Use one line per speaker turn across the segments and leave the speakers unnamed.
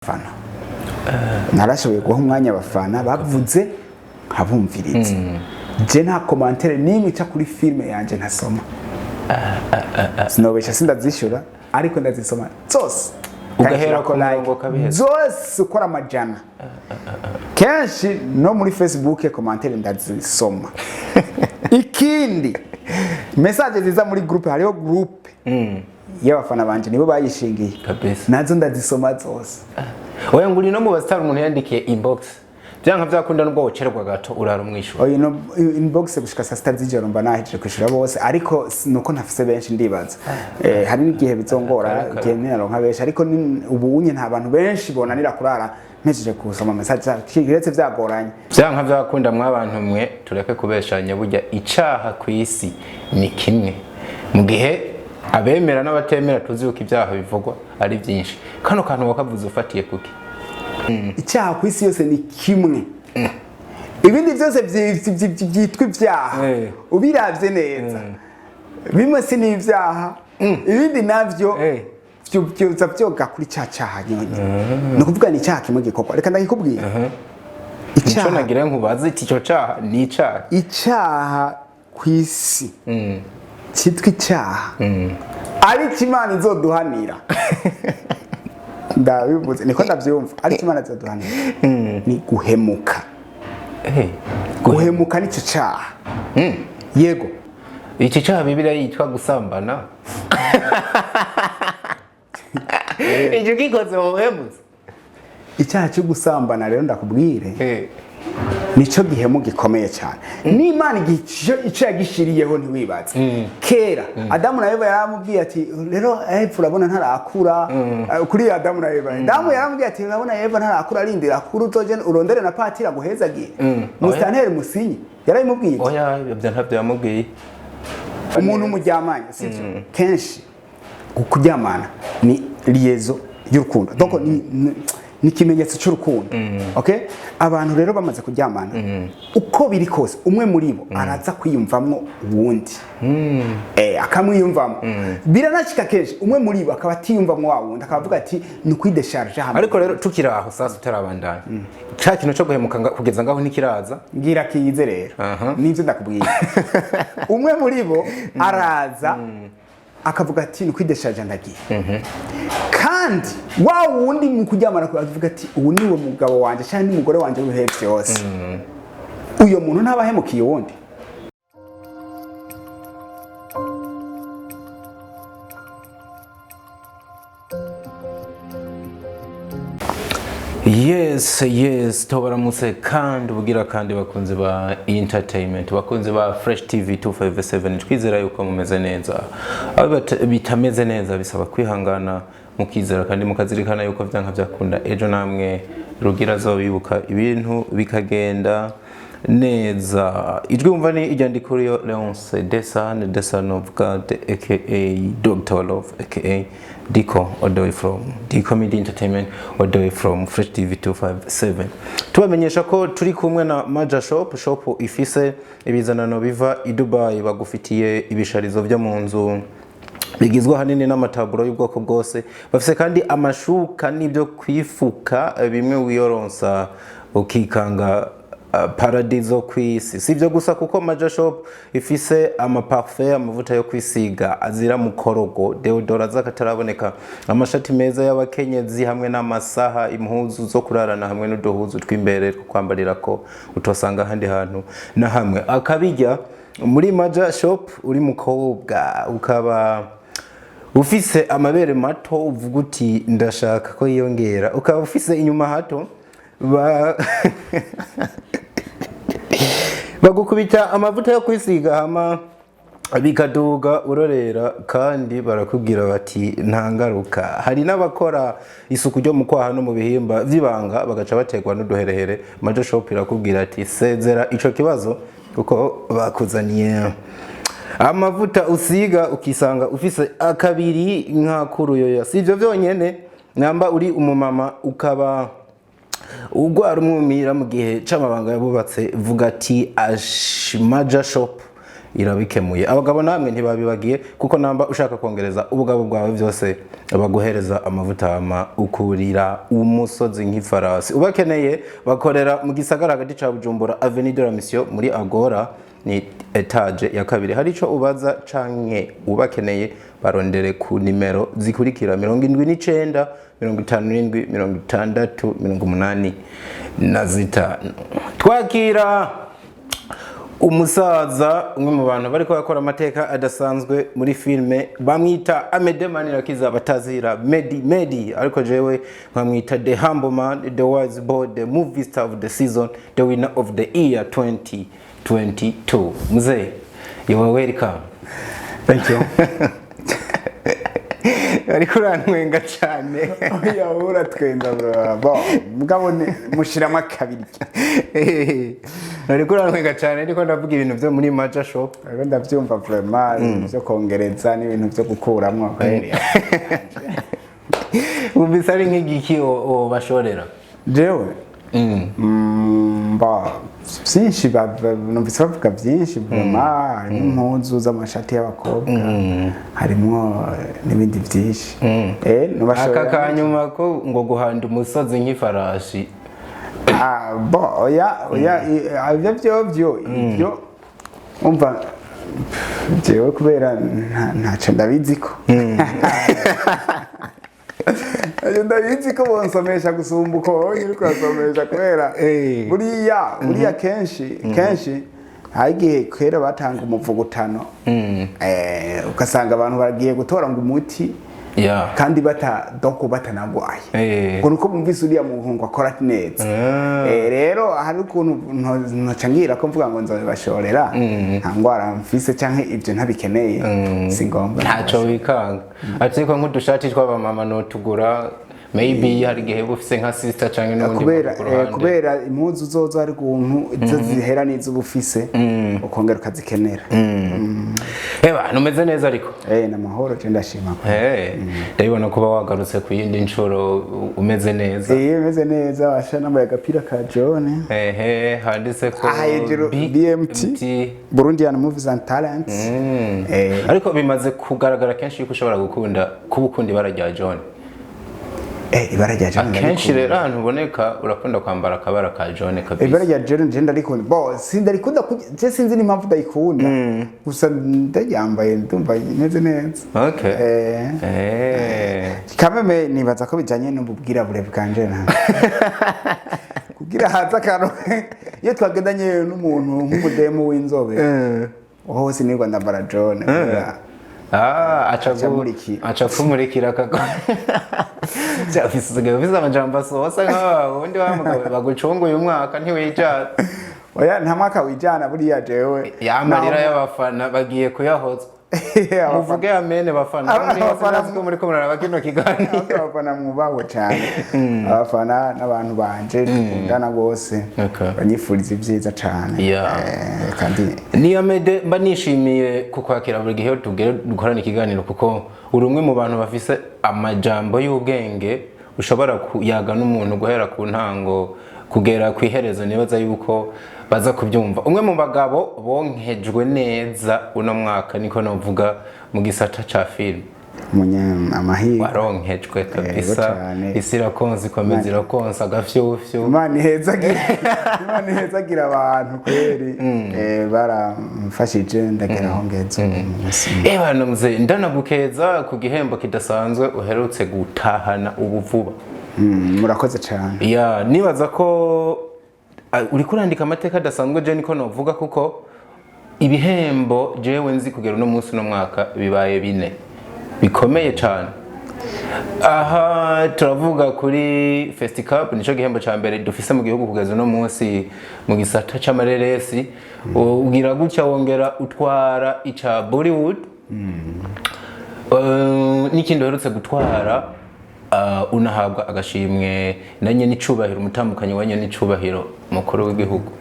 fana narashoboye guha umwanya abafana bavuze nkabumviriza je nta commentaire nimwe ica kuri filme yanje ntasoma sinobesha sindazishura ariko ndazisoma zose
ugahera ko murongo kabiheza
zose ukora amajana kenshi no muri Facebook commentaire ndazisoma ikindi message ziza muri groupe hariho groupe y'abafana banje nibo bayishingiye
kabisa
nazo ndazisoma zose
oya nguri no mu bastar umuntu yandikiye inbox byanka byakunda nubwo wocerwa gato urara umwishyura
oya no inbox gushika saa 6 z'ijoro mba nahije kwishura bose ariko nuko ntafise benshi ndibaza hari n'igihe bizongora genero nka benshi ariko ubu unye nta bantu benshi bonanira kurara mpejeje kusoma message kiretse vyagoranye
byanka byakunda mwabantu mwe tureke kubeshanya burya icaha kw'isi ni kimwe mu gihe abemera n'abatemera tuzi uko ibyaha bivugwa ari byinshi kano kantu wakavuze ufatiye kuki
icyaha kw'isi yose ni kimwe ibindi byose byitwa ibyaha ubiravye neza bimwe si n'ibyaha ibindi navyo byoza byoga kuri cyaha nyine no kuvuga ni icyaha kimwe gikorwa reka ndakikubwira
icyaha nagira nkubaze icyo cyaha ni icyaha
icyaha kw'isi cyitwa icyaha ariko Imana izoduhanira ndabivuze niko ndavyumva ariko Imana izoduhanira ni guhemuka guhemuka nicyo cyaha yego
iki cyaha Bibiliya yitwa gusambana icyo gikoze mu buhemuzi
icyaha cyo gusambana rero ndakubwire nico gihemu gikomeye cyane n'Imana ico yagishiriyeho ntiwibaze kera Adamu na Eva yaramubwiye ati rero Eva urabona ntarakura kuri Adamu na Eva Adamu yaramubwiye ati urabona Eva ntarakura arindira akuru uzoje urondere na patira guhezagiye mustantere musinyi yarabimubwiye
oya ibyo ntabyo yamubwiye
umuntu mujyamanye sivyo kenshi kuryamana ni liaison y'urukundo donc ni kimenyetso cy'urukundo okay abantu rero bamaze kuryamana uko biri kose umwe muri bo araza kwiyumvamwo uwundi akamwiyumvamo biranashika kenshi umwe muri bo akaba atiyumvamwo wa wundi akavuga ati ni kwidesharge hamwe
ariko rero tukiraho sasa utarabandanya cya kintu cyo guhemuka kugeza ngaho ntikiraza
ngira kiyize rero nivyo ndakubwiye umwe muri bo araza akavuga ati ni kwidesharge ndagiye kandi wa wundi mu kuryamana akavuga ati ubu niwe mugabo wanje cyane n'umugore wanje w'ihevye yose uyo muntu ntabahemukiye wundi
yes tobaramutse kandi ubugira kandi bakunze ba entertainment bakunze ba Fresh TV 257 twizera yuko mumeze neza abo bitameze neza bisaba kwihangana mukizera kandi mukazirikana yuko byanka byakunda ejo namwe rugira zo bibuka ibintu bikagenda neza ijwi umva ni ijyandiko ryo Leonce the son of God aka Dr. Love aka Diko all the way from Diko Media Entertainment all the way from Fresh TV 257 tubamenyesha ko turi kumwe na Maja shop ifise ibizanano biva i Dubai bagufitiye ibisharizo byo mu nzu bigizwe hanini n'amataburo y'ubwoko bwose bafise kandi amashuka n'ibyo kwifuka bimwe wiyoronsa ukikanga paradizo kw'isi sivyo gusa kuko Maja shop ifise amaparfum amavuta yo kwisiga azira mu korogo deodora zakataraboneka amashati meza y'abakenyezi hamwe n'amasaha impuzu zo kurarana hamwe n'uduhuzu twimbere kwambarira ko utosanga handi hantu na hamwe akabijya muri Maja shop uri mukobwa ukaba ufise amabere mato uvuga uti ndashaka ko yiyongera ukaba ufise inyuma hato bagukubita amavuta yo kwisiga hama bikaduga urorera kandi barakubwira bati nta ngaruka hari n'abakora isuku ryo mu kwaha no mu bihimba vy'ibanga bagaca bategwa n'uduherehere Maja shop irakubwira ati sezera ico kibazo kuko bakuzaniye amavuta usiga ukisanga ufise akabiri nka kuruyoya sivyo vyonyene namba uri umumama ukaba ugwara umwumira mu gihe c'amabanga yabubatse vuga ati Maja shop irabikemuye abagabo namwe ntibabibagiye kuko namba ushaka kongereza ubugabo bwawe byose baguhereza amavuta hama ukurira umusozi nk'ifarasi. Ubakeneye bakorera mu gisagara hagati ca Bujumbura Avenue de la Mission muri Agora, ni etage ya kabiri. Hari ico ubaza canke ubakeneye barondere ku nimero zikurikira 79 57 60 85. Twakira umusaza umwe mu bantu bariko bakora amateka adasanzwe muri filme bamwita Amede Manirakiza batazira Medi, ariko jewe bamwita the humble man, the wise boy, the movie star of the season, the winner of the year 2022. Mzee, you are welcome.
Thank you.
Ariko urantwenga cyane.
Oya uratwenga bro. Mugabo mushiramo akabiri.
Ariko urantwenga cyane ariko ndavuga ibintu byo muri Maja Shop.
Ariko ndavyumva vraiment byo kongereza n'ibintu byo gukuramwo kweri.
Ubisa ari nk'igiki bashorera.
Jewe byinshi numvise bavuga byinshi vraiment, impuzu z'amashati y'abakobwa, harimo n'ibindi byinshi.
Aka kanyuma ko ngo guhanda umusozi nk'ifarashi.
Oya ibyo umva jewe kubera ntaco ndabiziko. Ndabizi ko bonsomesha gusumba uko uri kwasomesha kubera buriya kenshi hagiye kwera batanga umuvugutano, ugasanga abantu bagiye gutora ngo umuti kandi batanagwaye ngo nuko bumvise uriya muhungu akora neza. Rero hari ukuntu ntocangira ko mvuga ngo nzobashorera nta ngwara mfise canke ivyo ntabikeneye, si ngombwa
ntaco wikanga. Ariko nk'udushati tw'abamama notugura maybe hari gihe bufise nka sister canke n'undi
kubera impuzu zozo ari kuntu izo zihera n'izo bufise ukongera ukazikenera.
Numeze neza ariko
namahoro je ndashima.
Ndabibona kuba wagarutse ku yindi nshuro umeze neza.
Umeze neza, washa nambaye agapira ka John
handitse ko
BMT Burundian Movies and Talents.
Ariko bimaze kugaragara kenshi yuko ushobora kubukunda ibara rya John.
Ibara rya John
kenshi rero ahantu uboneka urakunda kwambara akabara ka John kabisa.
Ibara rya John je ndarikunda sindarikunda je sinzi n'impamvu ndayikunda gusa ndaryambaye ndumva neze neza. Kameme nibaza ko bijanye n'ububwirabure bwanje kugira haza akantu iyo twagendanye n'umuntu nk'umudemu w'inzobe hose nirwa ndambara John.
aca kumurikira kaka cyafise amajambo asohosa nk'aho undi bagucunguye umwaka ntiwijana.
Oya nta mwaka wijana buriya jewe
yamarira y'abafana bagiye kuyahoza. Muvuge amene bafana ko muri ko muraraba kino kiganiro.
Abafana mwubaho cyane, abafana n'abantu banje dukundana gose banyifuriza ibyiza cyane. Kandi
ni Amede mba nishimiye kukwakira buri gihe tugere dukorana ikiganiro kuko uri umwe mu bantu bafise amajambo y'ubwenge ushobora kuyaga n'umuntu guhera ku ntango kugera ku iherezo. Nibaza yuko baza kubyumva. Umwe mu bagabo bonkejwe neza uno mwaka niko novuga mu gisata ca film.
Amahirwe
waronkejwe kabisa. Isi irakonza ikomeza irakonsa agafyufyu.
Imana ihezagira abantu kweri baramfashije ndageraho ngeze.
Bano mzee ndanagukeza ku gihembo kidasanzwe uherutse gutahana ubu vuba.
Murakoze cyane.
Nibaza ko uri kurandika amateka adasanzwe je niko novuga kuko ibihembo jewe nzi kugera no munsi no mwaka bibaye 4 bikomeye cyane. Aha turavuga kuri Festival nico gihembo ca mbere dufise mu gihugu kugeza no munsi mu gisata c'amareresi. Ugira gutya wongera utwara ica Bollywood. Nikindi uherutse gutwara unahabwa agashimwe nanye n'icubahiro umutambukanyi wanye n'icubahiro mukuru w'igihugu.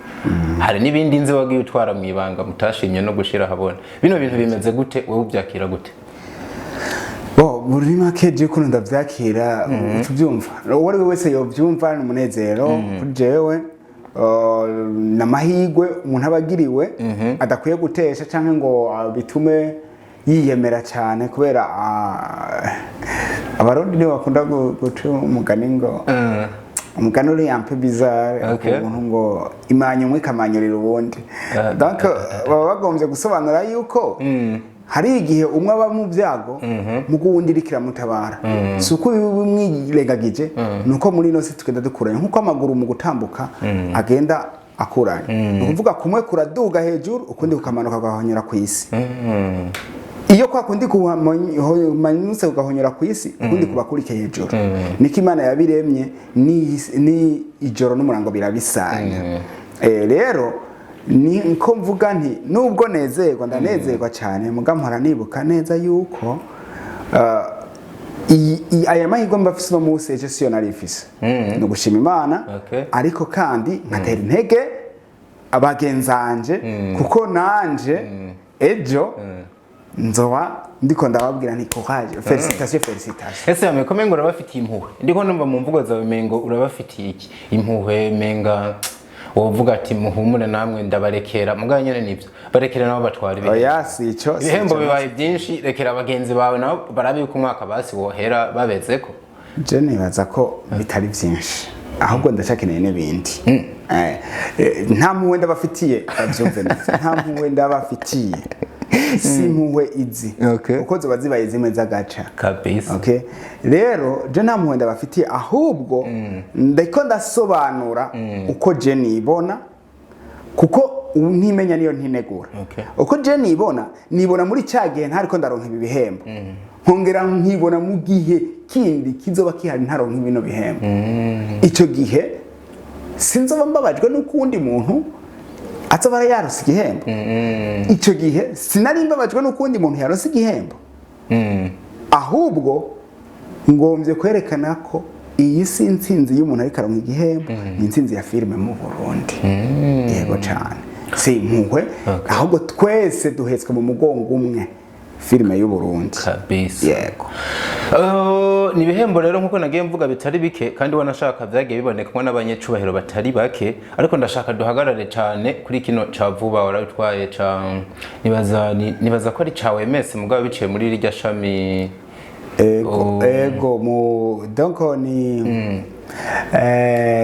Hari n'ibindi nzi wagiye utwara mu ibanga mutashimye no gushira habona. Bino bintu bimeze gute wowe ubyakira gute?
Muri make je kuno ndavyakira tubyumva. Uwo ari wese yobyumva n'umunezero kuri jewe namahigwe umuntu abagiriwe adakwiye gutesha canke ngo bitume yiyemera cyane kubera abarundi nibo bakunda guca umugani ngo umugani uri un peu bizarre umuntu ngo imanyu umwe ikamanyurira ubundi donc baba bagombye gusobanura yuko hari igihe umwe aba mu byago mugo wundi rikira mutabara suko bimwiregagije nuko muri no se tugenda dukuranye nkuko amaguru mu gutambuka agenda akuranye ukuvuga kumwe kuraduga hejuru ukundi kukamanuka gahonyera ku isi iyo kwa kundi kumanutse ugahonyera ku isi ukundi kubakurike hejuru niko Imana yabiremye ni ijoro n'umurango birabisanya rero niko mvuga nti nubwo nezerwa ndanezerwa cyane muga mpora nibuka neza yuko aya mahirwe mbafise no munsi ejo siyo narifise no gushima Imana ariko kandi nkatera intege abagenzanje kuko nanje ejo nzoba ndiko ndababwira nti courage félicitations
ese amekome ngo urabafitiye impuhwe ndiko numva mu mvugo zawe mengo urabafitiye iki impuhwe menga wovuga ati muhumure namwe ndabarekera mugabo nyene nivyo barekera nabo batwara ibihembo
oya si ico
ibihembo bibaye byinshi rekera abagenzi bawe nabo barabe yuko umwaka basi wohera babezeko
je nibaza ko bitari byinshi ahubwo ndacakeneye n'ibindi nta mpuhwe ndabafitiye bavyumve neza nta mpuhwe ndabafitiye simpuhwe izi uko zoba zibaye zimwe z'agaca
kabisa
rero je nta mpuhwe ndabafitiye ahubwo ndiko ndasobanura uko je nibona kuko ntimenya niyo ntinegura uko je nibona muri cyagihe ntariko ndaronka ibi bihembo nkongera nkibona mu gihe kindi kizoba kihari ntaronka ibino bihembo ico gihe sinzoba mbabajwe nuko undi muntu azoba yarose igihembo ico gihe sinari mbabajwe nuko undi muntu yarose igihembo ahubwo ngombye kwerekana ko iyi si intsinzi y'umuntu ariko aronka igihembo ni intsinzi ya filime mu Burundi yego cyane si impuhwe ahubwo twese duhetswe mu mugongo umwe filime y'u Burundi
kabisa
yego
ni bihembo rero nkuko nagiye mvuga bitari bike kandi wanashaka byagiye biboneka ko n'abanyecubahiro batari bake ariko ndashaka duhagarare cyane kuri kino ca vuba warabitwaye ca nibaza ko ari ca WMS mugabo biciye muri rirya shami ego mu donc ni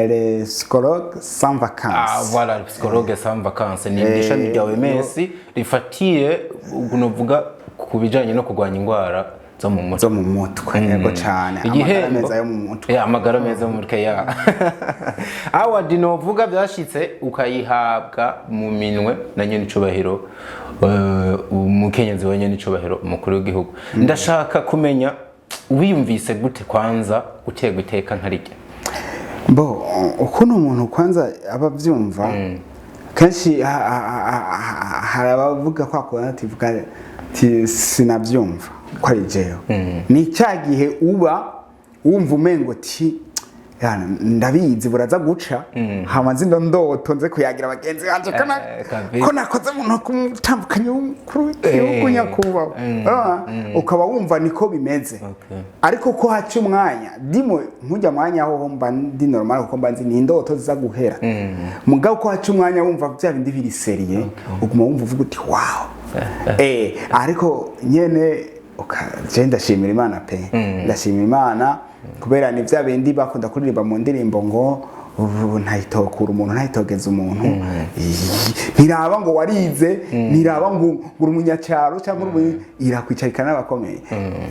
les psychologues sans vacances voilà les psychologues sans vacances ni ishami rya WMS rifatiye unovuga ku bijanye no kurwanya indwara zo mu
mutwe yego cyane amagara meza yo mu mutwe
amagara meza mu mutwe ya award novuga byashitse ukayihabwa mu minwe na nyene icubahiro umukenyezi wa nyene icubahiro umukuru w'igihugu ndashaka kumenya wiyumvise gute kwanza gutegwa iteka nkarike
bo ukuntu umuntu kwanza abavyumva kenshi harabavuga kwa kwativuga sinabyumva ko ari jeyo ni cyagihe uba wumva umengo ti ndabizi buraza guca hamaze ndoto nze kuyagira abagenzi banje ko nakoze umuntu kumutambukanye w'umukuru w'igihugu nyakubaho ukaba wumva niko bimeze ariko ko haca umwanya ndimo nkujya mwanya aho mba ndi normal kuko mba nzi ni indoto ziza guhera mugabo ko haca umwanya wumva bya bindi biri serie uguma wumva uvuga uti wow ariko nyene je ndashimira Imana pe ndashimira Imana kubera ni bya bindi bakunda kuririmba mu ndirimbo ngo ntayitokura umuntu ntayitogeza umuntu ntiraba ngo warize ntiraba ngo umunyacyaro cyangwa irakwicarikana n'abakomeye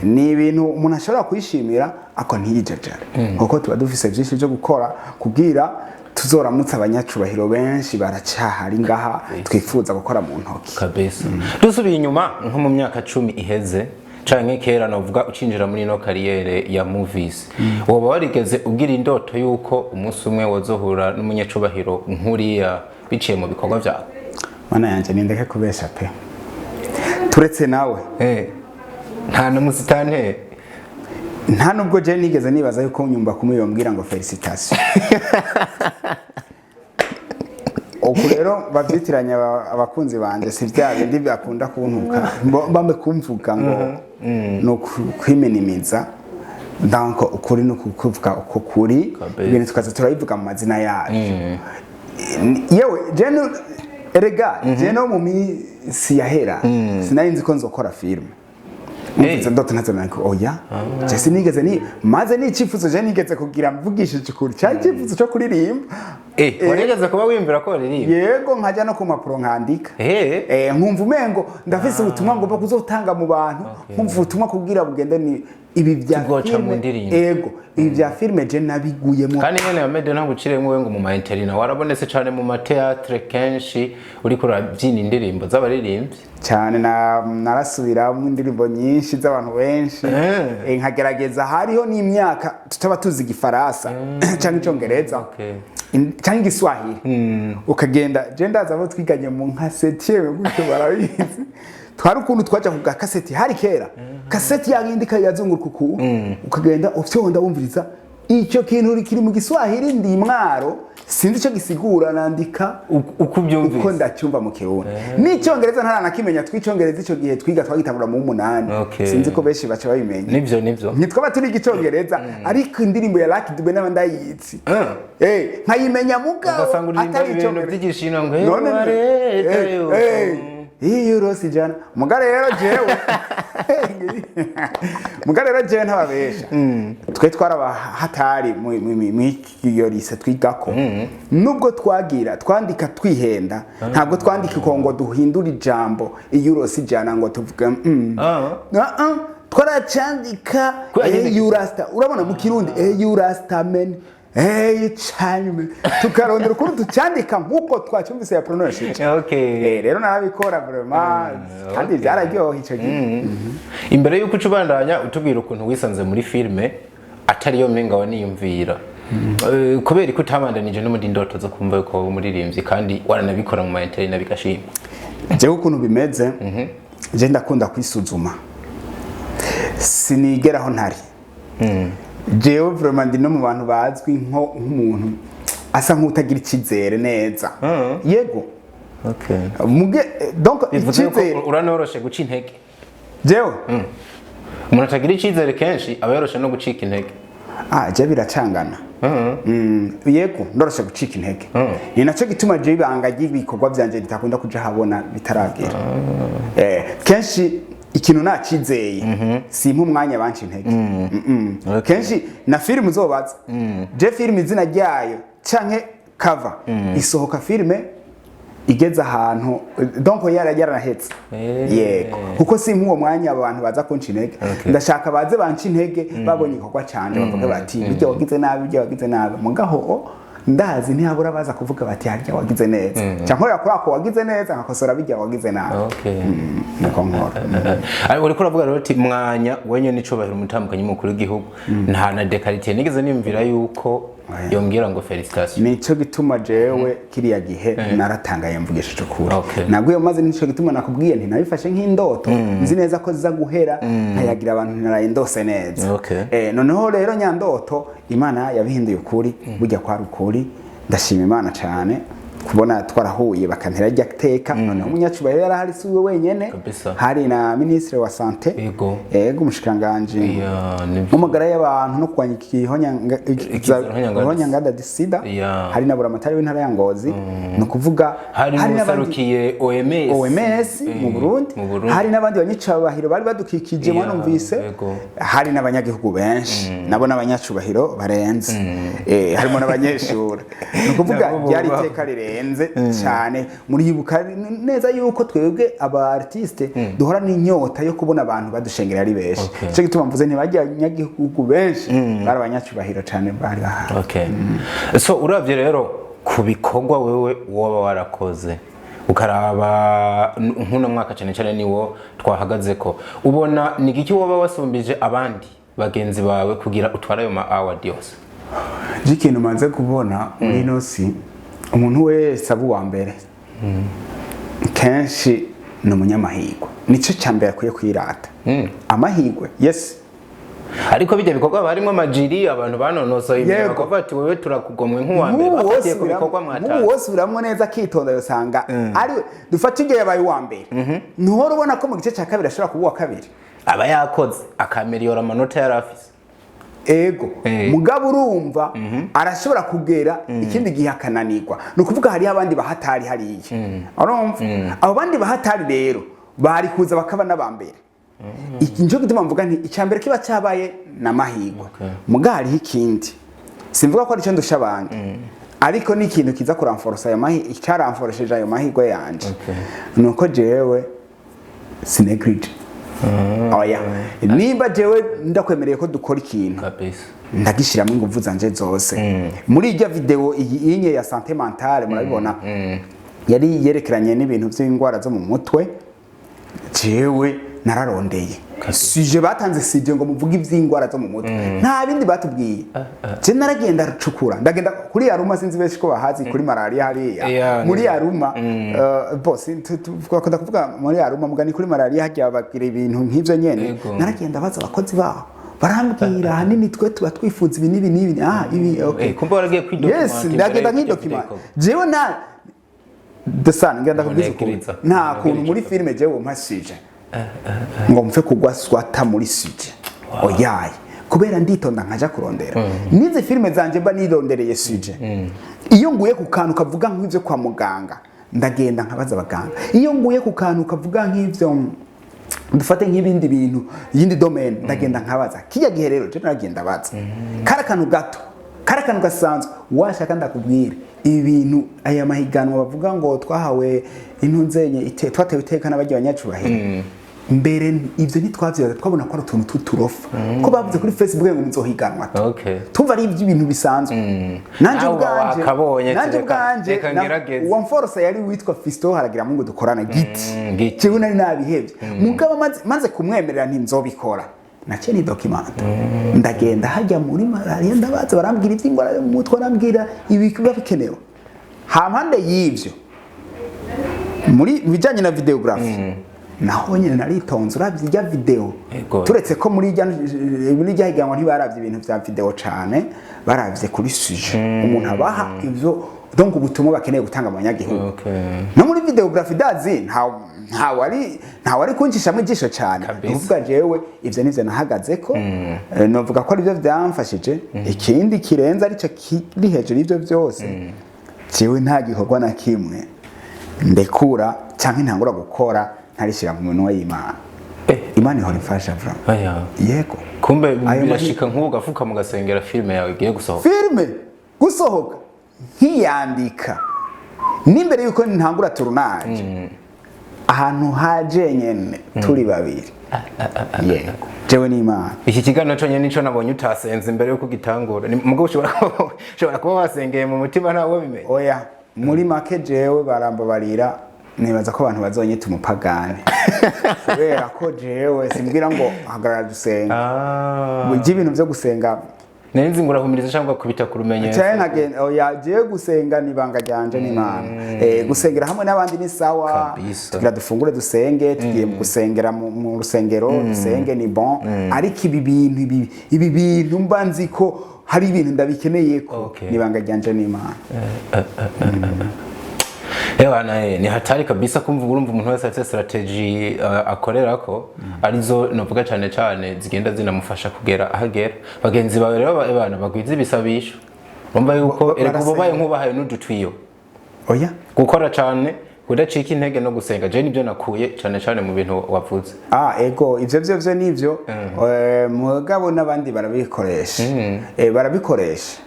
ni ibintu umuntu ashobora kwishimira ako ntiyijajare kuko tuba dufise byinshi byo gukora kubwira tuzoramutse abanyacubahiro benshi baracyahari ngaha twifuza gukora mu ntoki
kabisa dusubiye inyuma nko mu myaka 10 iheze canke kera novuga ucinjira muri no kariyere ya movies woba warigeze ubwira indoto yuko umunsi umwe wozohura n'umunyacubahiro nkuriya biciye mu bikorwa byawe
mana yanje nindeke kubesha pe turetse nawe
nta n'umusitante
nta nubwo je nigeze nibaza yuko nyumba kumwe yombwira ngo félicitations uko rero bavyitiranya abakunzi banje si bya bindi byakunda kuntuka bambe kumvuga ngo no kwiminimiza donc ukuri no kuvuga uko kuri ibintu tukaza turabivuga mu mazina yacu yewe je erega je no mu misi yahera sinari nzi ko nzokora film umvise ndoto ntazana ko oya je sinigeze ni maze ni icifuzo je nigeze kugira mvugishije ukuri cyari icifuzo cyo kuririmba
warigeze kuba wiyumvira ko waririmba
yego nkajya no ku mapuro nkandika nkumva umengo ndafise ubutumwa ngomba kuzotanga mu bantu nkumva ubutumwa kubwira bugende ni ibi bya filme ego ibi bya filme je nabiguyemo
kandi nyene ya mede ntabwo uciremo we ngo mu mainterina warabonetse cyane mu mateatre kenshi uri kurabyina indirimbo z'abaririmbyi
cyane narasubira mu indirimbo nyinshi z'abantu benshi nkagerageza hariho n'imyaka tutaba tuzi igifaransa cyangwa icyongereza cyangwa igiswahili ukagenda je ndaza abo twiganye mu nka 7e gutyo barabizi twari ukuntu twaja ku kaseti hari kera kaseti yagindika yazunguruka ku ukagenda ufyonda wumviriza icyo kintu kiri mu giswahili ndi mwaro sinzi cyo gisigura nandika
uko byumvise
uko ndacyumva mu kirundi n'icyongereza ntaranakimenya twicyongereza icyo gihe twiga twagitabura mu 8 sinzi ko benshi baca babimenya
nivyo
nitwaba turi igicyongereza ariko indirimbo ya Lucky Dube n'abandayitsi nkayimenya mugabo
atari ibintu by'igishino ngo
iyo rosi jana mugare rero jewe ntababesha twe twarabahatari mu iyo lise twigako nubwo twandika twihenda ntabwo twandika ngo duhindura ijambo iyo rosi jana ngo tuvuge twaracandika eurasta urabona mu kirundi eurasta men chanyme tukarondera ukuntu tucyandika nkuko twacyumvise ya pronunciation rero narabikora vraiment kandi byararyoha icyo gihe
imbere yuko ucubandanya utubwira ukuntu wisanze muri filme atari yo menga waniyumvira kubera ko utabandanije no muri ndoto zo kumva ko umuririmbyi kandi waranabikora mu mainternet nabigashima
je ukuntu bimeze je ndakunda kwisuzuma sinigeraho ntari jewe vraiment ndi no mu bantu bazwi nk'umuntu asa nk'utagira ikizere neza yego donc
ikizere uranoroshe guca intege
jewe
umuntu atagira ikizere kenshi aba yoroshe no gucika intege
je biracangana yego ndoroshe gucika intege ni nacyo gituma je ibanga ry'ibikorwa byanje bitakunda kuja habona bitaragera kenshi ikintu nakizeye simpa umwanya banci intege kenshi na filime uzobaza je filime izina ryayo canke cover isohoka filime igeze ahantu donc yaranahetse yego kuko simpa uwo mwanya abantu baza kunca intege ndashaka baze banci intege babonye ikorwa cyane bavuga bati bijya wagize nabi mugaho ndazi ntihabura baza kuvuga bati harya wagize neza cyangwa kuri ako wagize neza nkakosora bijya wagize nabi niko nkora
uri kuravuga rero ati mwanya wenye nicubahira umutambukanye mukuru w'igihugu nta na dekarite nigeze nimvira yuko yongera ngo felicitation
nico gituma jewe kiriya gihe naratangaye mvugisha cukura nabwo yo maze nico gituma nakubwiye nti nabifashe nk'indoto nzi neza ko ziza guhera nkayagira abantu naraye ndose neza noneho rero nyandoto Imana yabihinduye ukuri burya kwa rukuri ndashima Imana cyane kubona twarahuye bakantera rya teka noneho umunyacubahiro yarahari siwe wenyene hari na ministre wa santé yego umushikanganje umugara y'abantu no kwanyikihonyangada disida hari na buramatari w'intara ya Ngozi no kuvuga
hari n'abarukiye
OMS mu Burundi hari n'abandi banyicabahiro bari badukikije mwanumvise hari n'abanyagihugu benshi nabo n'abanyacubahiro barenze harimo n'abanyeshuri no kuvuga byari teka rire cyane muri yibuka neza yuko twebwe aba artiste duhora n'inyota yo kubona abantu badushengera ari benshi cyo gituma mvuze ntibajya nyagihugu benshi bari abanyacubahiro cyane bari bahari
so uravye rero ku bikorwa wewe woba warakoze ukaraba nkuno mwaka cyane niwo twahagaze ko ubona ni iki woba wasumbije abandi bagenzi bawe kugira utwara ayo ma award yose
ikintu manze kubona muri nosi umuntu wese aba uwa mbere kenshi ni umunyamahirwe nicyo cyambere akwiye kwirata amahirwe yes
ariko bijya bikorwa barimo amajiri abantu banonosoye ibintu bakavuga ati wewe turakugomwe nk'uwa mbere bafatiye ku bikorwa mwataye
wose uramwe neza kitonda yosanga ari dufata igihe yabaye uwa mbere ntuhora ubona ko mu gice cya kabiri ashobora kuba uwa kabiri
aba yakoze akameriyora amanota yari afise
ego mugabo urumva arashobora kugera ikindi gihe akananirwa ni ukuvuga hariho abandi bahatari hariya urumva abo bandi bahatari rero bari kuza bakaba n'abambere Nico gituma mvuga nti icambere kiba cyabaye n'amahirwe muga hariho ikindi simvuga ko ari cyo ndusha abandi ariko ni ikintu kiza kuramforosa ayo mahirwe icyaramforesheje ayo mahirwe yanje nuko jewe sinegrije oya nimba jewe ndakwemereye ko dukora ikintu ndagishiramo ingufu zanje zose muri iryo video iyi ya santé mentale murabibona yari yerekeranye n'ibintu by'ingwara zo mu mutwe jewe nararondeye sije batanze sije ngo muvuge iby'ingwara zo mu mutwe nta bindi batubwiye je naragenda rucukura ndagenda kuri yaruma sinzi beshi ko bahazi kuri malaria hariya muri yaruma boss twakunda kuvuga muri yaruma mugani kuri malaria hajya bagira ibintu nk'ivyo nyene naragenda baza abakozi baho barambwira hanini twe tuba twifuza ibi nibi ibi okay
kumba waragiye kwidocument
yes ndagenda nk'idocument jewe na desana ngenda kubwiza nta kuntu muri filme jewe mpasije ngo mfe kugwa swata muri sije oyaye kubera nditonda nkaja kurondera nize filme zanje mba nirondereye sije iyo nguye ku kantu kavuga nk'ivyo kwa muganga ndagenda nkabaza abaganga iyo nguye ku kantu kavuga nk'ivyo dufate nk'ibindi bintu yindi domain ndagenda nkabaza kijya gihe rero je naragenda baza karakantu gato karakantu gasanzwe washaka ndakubwira ibintu aya mahiganwa bavuga ngo twahawe intunzenye twatewe iteka n'abagiye abanyacubahiro mbere ivyo ntitwavyo twabona ko ari utuntu tuturofa ko bavuze kuri Facebook ngo muzohiganwa tuva ari iby'ibintu bisanzwe nanje ubwanje wamforosa yari witwa Fisto haragira mungu dukorana giti cyo nari nabihevye mugabo maze kumwemerera nti nzobikora nace ni document ndagenda hajya muri malaria ndabaza barambwira ivy'ingwara yo mu mutwe barambwira ibikiba bikenewe hampande y'ivyo muri bijanye na videography naho nyine naritonze uravye ijya video turetse ko muri ijya higanwa ntibaravye ibintu vya video cane baravye kuri sujet umuntu abaha ivyo donc ubutumwa bakeneye gutanga mu banyagihugu no muri videography dazi nta wari kuncishamwe ijisho cyane uvuga jewe ivyo nivyo nahagaze ko novuga ko arivyo vyamfashije ikindi kirenza arico kiri hejuru y'ivyo byose jewe nta gikorwa na kimwe ndekura canke ntangura gukora ntarishira mu minwe y'Imana Imana ihora ifasha vra yego
kumbe birashika nk'ubu gafuka mu gasengera filme yawe igiye
gusohoka nkiyandika nimbere yuko ntangura tournage ahantu haje nyene turi babiri yego jewe n'Imana
iki kiganiro cyo nyene nico nabonye utasenze imbere yuko gitangura mugabo ushobora kuba wasengeye mu mutima ntawo bimenye
oya muri make jewe barambabarira nibaza ko abantu bazonyita umupagane kubera ko jewe simbwira ngo hagarara dusenga burya ibintu byo gusenga
nenzi ngurahumiriza cyangwa kubita ku rumenyetso
cyane nkagenda oya jewe gusenga nibanga ryanje n'Imana gusengera hamwe n'abandi ni sawa tugira dufungure dusenge tugiye gusengera mu rusengero dusenge ni bon ariko ibi bintu mbanzi ko hari ibintu ndabikeneye ko nibanga ryanje n'Imana
ni hatari kabisa kumva urumva umuntu wese afite strategy akorera ko arizo novuga cyane cyane zigenda zinamufasha kugera ahagera bagenzi bawe rero abana bagwiza ibisabisho urumva yuko ereko baye nkubahaye n'udutwiyo
oya
gukora cyane kudacika intege no gusenga je nibyo nakuye cyane mu bintu wavuze
ego ivyo nivyo mugabo n'abandi barabikoresha barabikoresha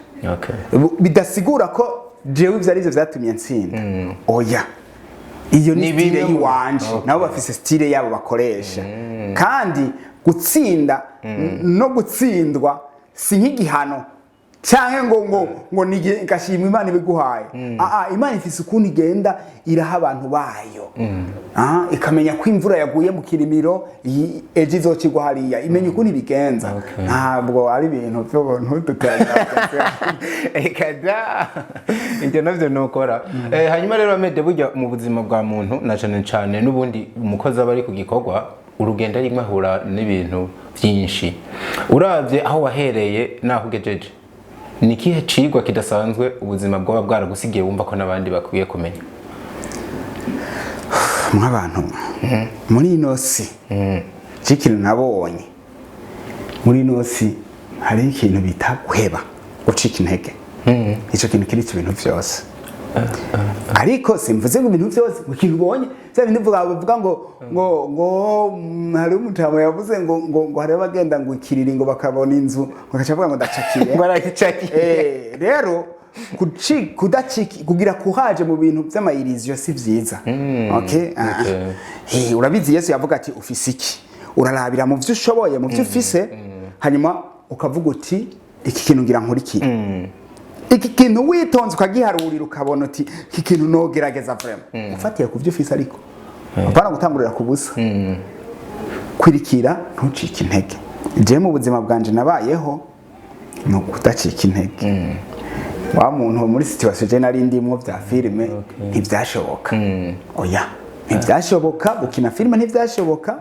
bidasigura ko jewe ivyo arivyo vyatumye ntsinda oya iyo ni style yiwanje nabo bafise style yabo bakoresha kandi gutsinda no gutsindwa si nk'igihano canke ngo ngashimwe Imana ibiguhaye Imana ifise ukuntu igenda iraha abantu bayo ikamenya ko imvura yaguye mu kirimiro ejo izokigwa hariya imenya ukuntu ibigenza ntabwo ari ibintu byo ntututanya
ekada ibyo navyo nokora hanyuma rero amede burya mu buzima bwa muntu na cyane n'ubundi umukozi aba ari ku gikorwa urugendo rimwe ahura n'ibintu byinshi uravye aho wahereye naho ugejeje ni kihe cigwa kidasanzwe ubuzima bwaba bwaragusigiye wumva ko nabandi bakwiye kumenya
nk'abantu muri inosi cy'ikintu nabonye muri inosi hari ikintu bita guheba gucika intege ico kintu kiri ibintu byose ariko simvuze ngo ibintu byose ikintu ubonye bya bintu bavuga ngo hari umutamo yavuze ngo hari abagenda ngo ikiriri ngo bakabona inzu bakaca bavuga ngo ndacakiye
baracakiye
rero kugira kuhaje mu bintu by'amayiriziyo si byiza okay urabizi Yesu yavuga ati ufise iki urarabira mu byo ushoboye mu byo ufise hanyuma ukavuga uti iki kintu ngira nkurikire iki kintu witonze ukagiharurira ukabona uti iki kintu nogerageza vraiment ufatiye ku byo ufise ariko apana gutangurira ku busa kwirikira ntucike intege je mu buzima bwanje nabayeho no kudacika intege wa muntu muri situation je nari ndimwo bya filime ntibyashoboka oya ntibyashoboka gukina filime ntibyashoboka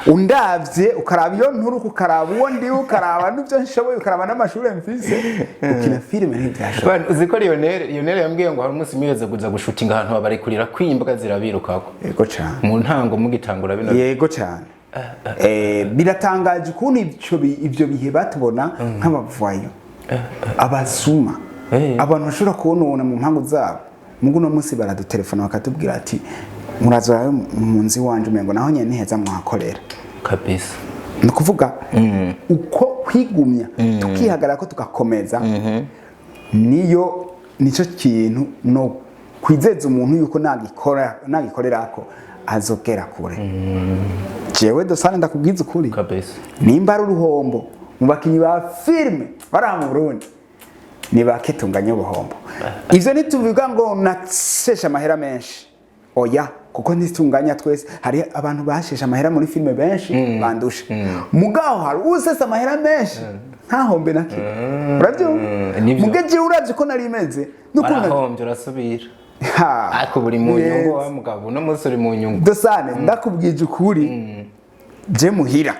undavye ukaraba iyo nturu ukaraba uwo ndi ukaraba n'ibyo nshoboye ukaraba n'amashuri mfise gukina filime ntibyashoboka
uziko Lionel yambwiye ngo hari umunsi mweze kuza gushutinga ahantu bari kurira kwimbwa zirabirukako
yego cyane
mu ntango mugitangura bino
yego cyane biratangaje ukuntu ibyo bihe batubona nk'abavayo abasuma abantu bashobora kubona mu mpangu zabo mugu no munsi baradutelefona bakatubwira ati murazo mu nzi wanje umengo naho nyene niheza mwakorera
kabisa
no kuvuga uko kwigumya tukihagara ko tugakomeza nico kintu no kwizeza umuntu yuko nagikorerako azogera kure jewe dosane ndakubwiza ukuri
kabisa
nimba ari uruhombo mu bakinyi ba filime bari mu Burundi ni baketunganya ubuhombo ivyo nituvuga ngo nasesha amahera menshi oya kuko ntitunganya twese hari abantu bashesha amahera muri filime benshi bandusha mugaho hari usesa amahera menshi ntahombe naki uravyo mugeje uravye ko nari imeze
nukuntu urasubira ako buri mu nyungu wa mugabo no munsi uri mu nyungu
dosane ndakubwije ukuri je muhira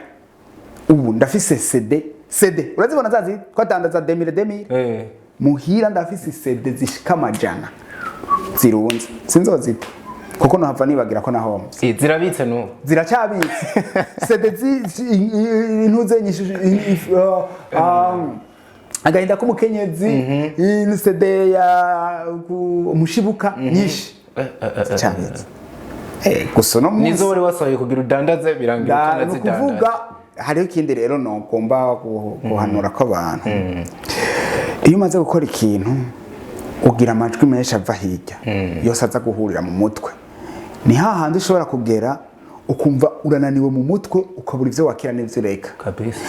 ubu ndafise CD urazibona zazi twatandaza 2000 muhira ndafise CD zishika amajana zirunze sinzozita kuko no hava nibagira ko nahomvye
zirabitse no
ziracyabitse CD intuze nyishije agahinda k'umukenyezi in CD ya umushibuka nyinshi cyabitse gusa no munsi
nizo wari wasohoye kugira udandaze birangira
utanazidanda kuvuga hariho ikindi rero no ngomba guhanura ko abantu iyo umaze gukora ikintu ugira amajwi menshi ava hirya yose aza guhurira mu mutwe ni hahandi ushobora kugera ukumva urananiwe mu mutwe ukabura ivyo wakira n'ivyo ureka
kabisa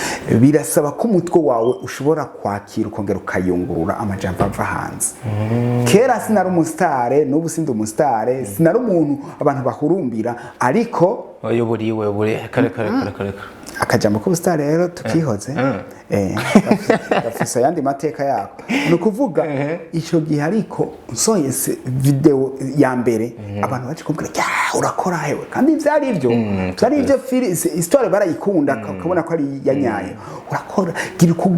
birasaba ko umutwe wawe ushobora kwakira ukongera ukayungurura amajambo ava hanze kera sinari umusitare n'ubu sindi umusitare sinari umuntu abantu bahurumbira ariko
oyoburiwe bure kare
akajambo k'ubusitare rero tukihoze gafise yandi mateka yako nukuvuga ico gihe ariko nsoye video ya mbere abantu baje kumbwira urakora hewe kandi vyari ivyo histoire barayikunda ukabona ko ari yanyaye urakora gira uko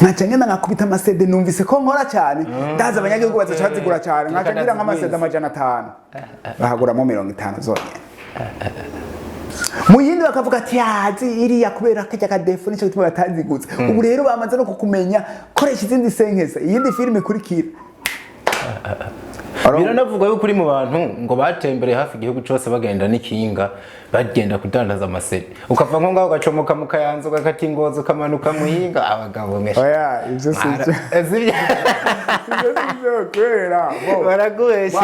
nkaca ngenda ngakubita amasede numvise ko nkora cyane ndaza abanyagihugu bazazigura cyane nkaca ngira nk'amasede amajana 5 bahaguramo 50 zonyene muyindi bakavuga ati yazi iriya kubera kajya kadefo nico gituma batazigutse ubu rero bamaze no kukumenya koresha izindi senkeza iyindi filime ikurikira
biranavuga yuko uri mu bantu ngo batembere hafi igihugu cyose bagenda n'ikinga bagenda kudandaza amasede ukava nko ngaho gacomoka mu Kayanza ugakata ingozi ukamanuka muhinga abagabo mesha
oya ivyo sivyo kwera
baraguheshe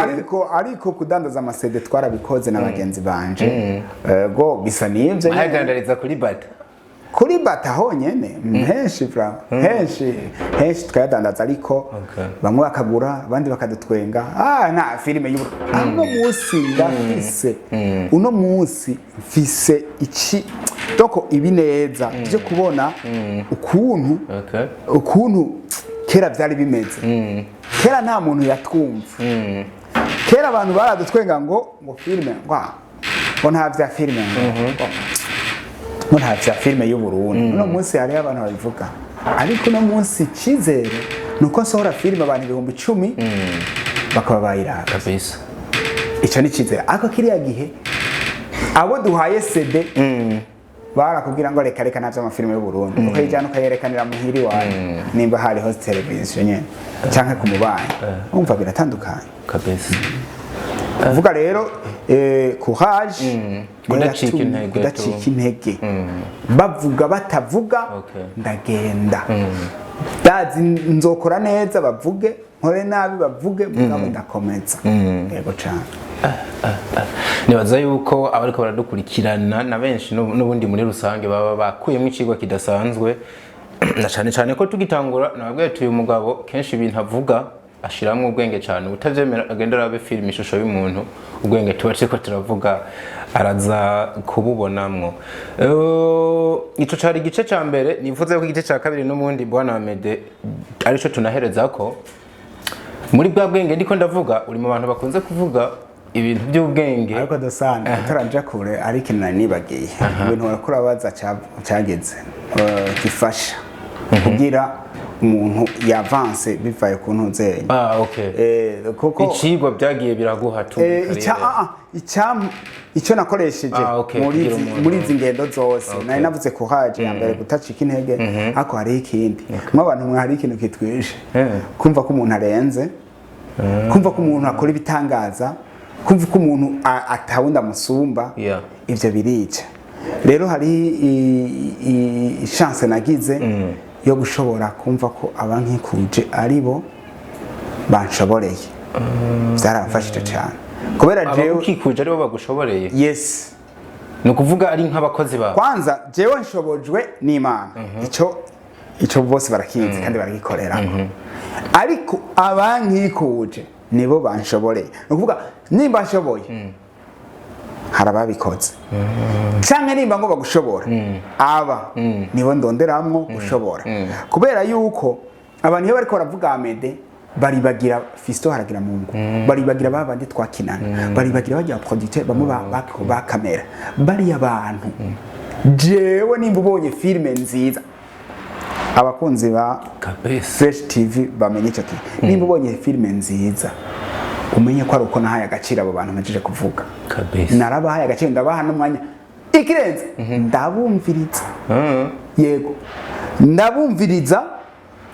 ariko kudandaza amasede twarabikoze n'abagenzi banje go bisa n'ivyo
ahagandariza kuri bata
honyene henshi twayadandaza ariko bamwe bakagura abandi bakadutwenga na filime uno munsi mfise iki doko ibi neza byo kubona ukuntu kera byari bimeze kera nta muntu yatwumva kera abantu baradutwenga ngo filime ngo nta bya filime ngo nta bya filime y'u Burundi uno munsi hari abantu babivuga ariko uno munsi cyizere nuko sohora filime abantu 10,000 bakaba bayiraba
kabisa
ico ni cyizere ako kiriya gihe abo duhaye CD barakubwira ngo reka reka navyo amafilime y'u Burundi ukayijana ukayerekanira muhiri wawe nimba hari host television nyene canke ku mubanyi umva biratandukanye
kabisa.
Vuga rero courage
kudacika intege
bavuga batavuga ndagenda dazi nzokora neza bavuge nkore nabi bavuge mugabo ndakomeza yego cyane.
Nibaza yuko abariko baradukurikirana na benshi n'ubundi muri rusange baba bakuyemo icigwa kidasanzwe na cyane ko tugitangura nababwiye tuyu mugabo kenshi ibintu avuga ashiramwe ubwenge cyane utavyemera agenda arabe film ishusho y'umuntu ubwenge tubace turavuga araza kububonamwo. Ico cari igice ca mbere nivuze ko igice ca kabiri n'umundi bwana Amede arico tunahereza ko muri bwa bwenge ndiko ndavuga uri mu bantu bakunze kuvuga ibintu by'ubwenge
ariko dosana utaranja kure ariko nanibagiye ibintu wakora baza cyageze gifasha kugira umuntu yavance bivaye ku ntuze.
Okay. Kuko icigwa byagiye biraguha tu
icyo nakoresheje muri izi ngendo zose nari navuze courage ya mbere gutacika intege ariko hari ikindi nk'abantu mwe hari ikintu kitwishe kumva ko umuntu arenze kumva ko umuntu akora ibitangaza kumva ko umuntu atawunda musumba ivyo birica. Rero hari chance nagize yo gushobora kumva ko abankikuje aribo banshoboreye byarafashije cyane kubera jewe
ukikuje aribo bagushoboreye.
Yes,
no kuvuga ari nk'abakozi ba
kwanza jewe nshobojwe n'Imana ico bose barakinze kandi baragikorera ariko abankikuje nibo banshoboreye no kuvuga nimba nshoboye harababikoze cyangwa nimba ngo bagushobora aba nibo ndonderamwo gushobora kubera yuko abantu iyo bariko baravuga Amede baribagira Fisto haragira Mungu baribagira babandi twakinana baribagira bajya producteur bamwe ba kamera bari abantu jewe nimba ubonye filme nziza abakunzi ba Fresh TV bamenye cyo nimba ubonye filme nziza umenye ko ari uko nahaye agaciro abo bantu naje kuvuga
kabisa
narabahaye agaciro ndabaha n'umwanya ikirenze ndabumviriza yego ndabumviriza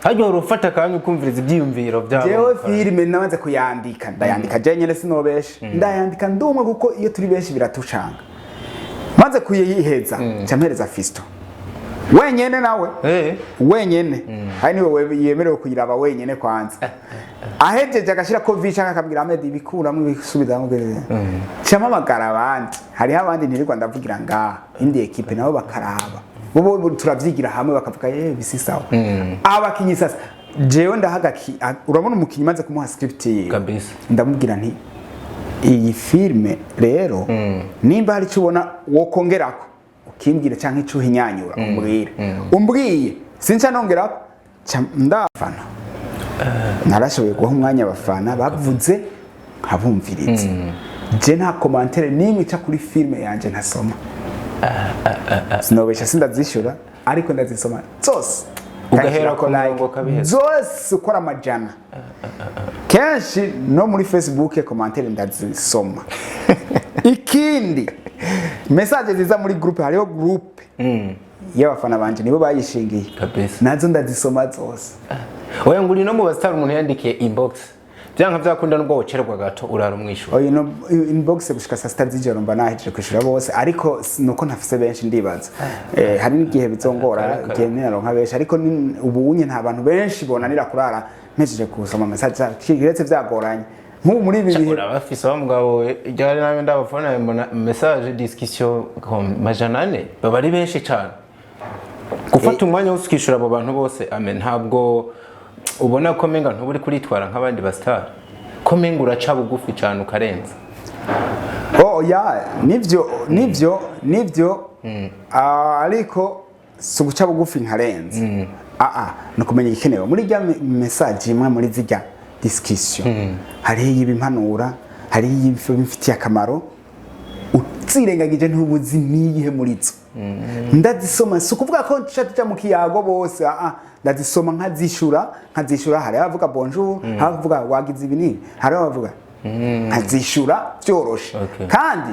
hajyo urufata kandi ukumviriza ibyiyumviro byabo.
Jewe filime nabanze kuyandika ndayandika je nyene sinobeshe ndayandika ndumwe kuko iyo turi benshi biratushanga maze kuyiheza cyampereza Fisto wenyene nawe wenyene hari niwe yemerewe kuyiraba wenyene kwanza ahejeje agashira ko vicha akabwira Amede ibikuramo ibisubiza mu cyama magara abandi hari abandi ntirirwa ndavugira nga indi equipe nabo bakaraba bo turavyigira hamwe bakavuga bisi sawa abakinyi sasa jewe ndahagaki urabona umukinyi maze kumuha script
kabisa
ndamubwira nti iyi filme rero nimba hari cubona wo kongerako ukimbwira canke icuhinyanyura umbwiye sinca nongerako ndafana narashoboye guha umwanya abafana bavuze nkabumviriza je nta commentaire nimwe ca kuri filme yanje ntasoma sinobesha sindazishura ariko ndazisoma zose
ugahera ko murongo kabiheza
zose ukora amajana kenshi no muri Facebook commentaire ndazisoma ikindi message ziza muri groupe hariho groupe y'abafana banje nibo bayishingiye
kabisa
nazo ndazisoma zose.
Oya nguri no mu bastar umuntu yandikiye inbox byanka byakunda nubwo wocerwa gato urarumwishura.
Oya no inbox gushika saa 6 z'ijoro mba nahejeje kwishura bose ariko nuko ntafise benshi ndibaza hari n'igihe bizongora gene naronka benshi ariko ubu unye nta bantu benshi bonanira kurara mpejeje kusoma message kiretse byagoranye nk'ubu muri ibi bihe
urabafise bamugabo ryari nawe ndabafona mbona message discussion majanane baba ari benshi cyane gufata umwanya usukishura abo bantu bose amen ntabwo ubona ko menga ntuburi kuritwara nk'abandi ba star ko menga uraca bugufi cyane ukarenza.
Ya nivyo ariko suguca bugufi nkarenza no kumenya ikenewe muri rya message imwe muri zijya discussion hari y'ibimpanura hari y'ibifitiye akamaro utsirengagije ntubuzi niyihe muri zo ndazisoma sukuvuga ko nshatija mu kiyago bose ndazisoma nkazishura hari abavuga bonjour havuga wagize ibinini hari abavuga nkazishura byoroshe kandi